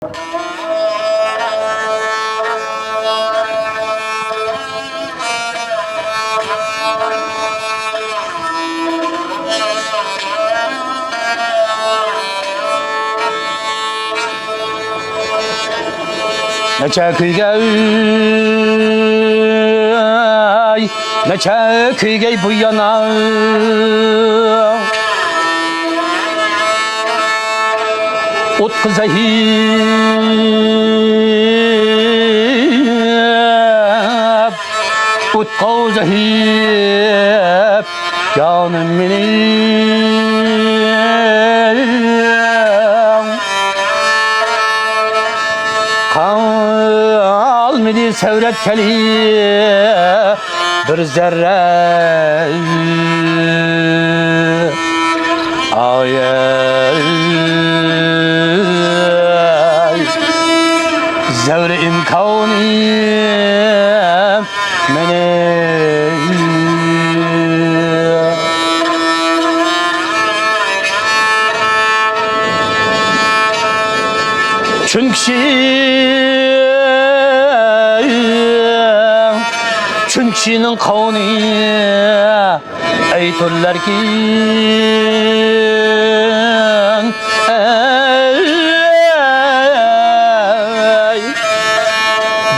Neçe kıygay bu yana Utku zahib Utku zahib Canım benim Kalmadı sevret keli bir zerre Ay Zevre imkani mene Çünkü'nün kavni aytırlar ki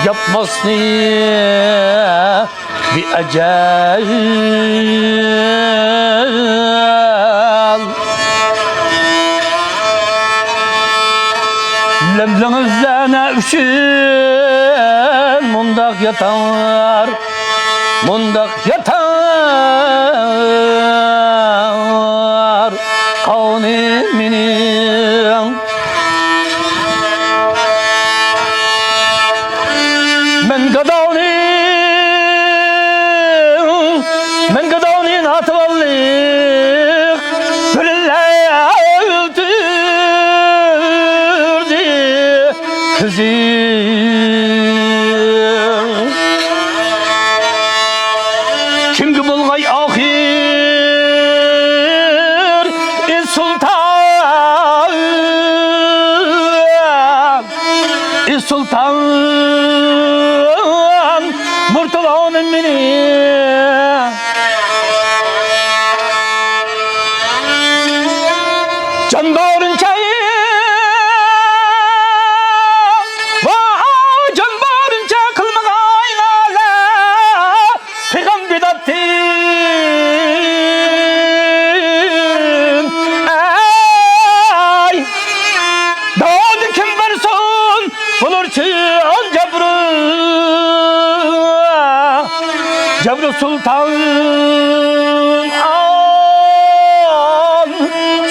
yapmasını bir ecel lemlenizlerine üşün mundak yatar kavniminin men gadavnin atvallik güllerdi kızım Kimgi bulgay ahir sultan murtalanın beni can bağırınca can bağırınca kılmağa aynala peygamber dattin ay dağdı kim versin bulurçun Cebru Sultan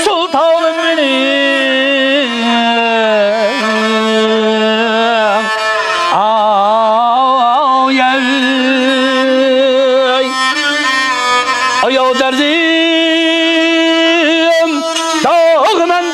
Sultanım benim Ayağı derdim dağınan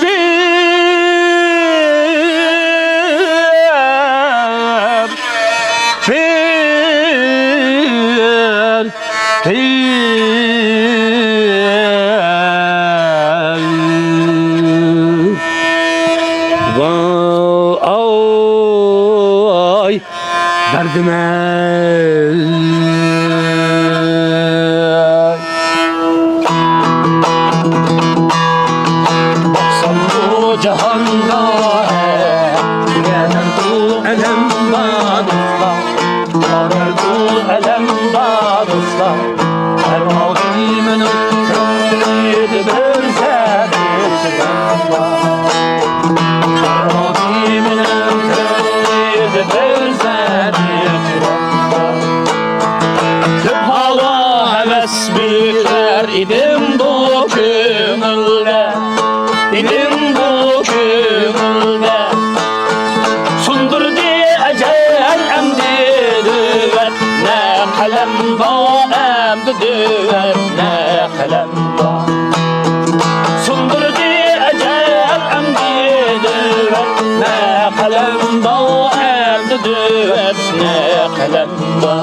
Vay derdime Baksam bu cihanda Yener bu elem badusla Arar bu elem badusla Her mağdimenin köyde bir zerdir Her mağdimenin köyde bir zerdir Tüp hava heves büyükler idim bu kümülde İdim bu kümülde Sundurdu ecel emdi düvet Ne kalem ba emdi düvet Ne kalem ba Sundurdu ecel emdi düvet Ne kalem ba emdi düvet Ne kalem ba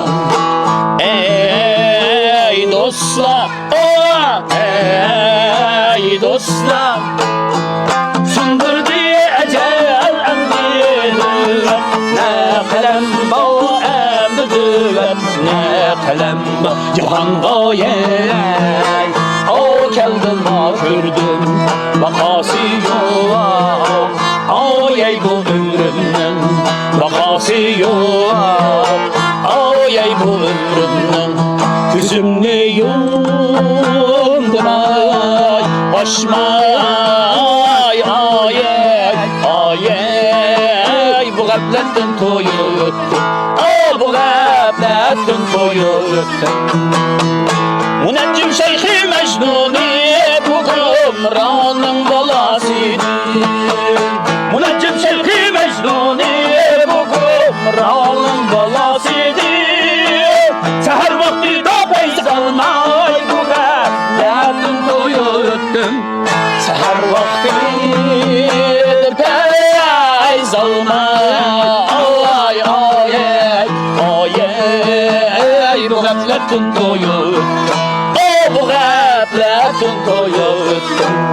Ey dostlar Ey dostlar Sundurdu ecel emdi ay bu ömrümün bakası yok. Ay ay bu ömrümün gözümni yumduray Başmay ay ay bu gafletten toyuttum. Bu gafletten toyuttum. Müneccim Şeyh-i Mecnun'i bu Gümran'ın balasıydı. Müneccim Şeyh-i Mecnun'i bu Gümran'ın balasıydı. Seher vakti da feyz almay bu gafletten toyuttum. Seher vakti da feyz almay ay bu gafletten toyuttum. Bu gafletten toyuttum.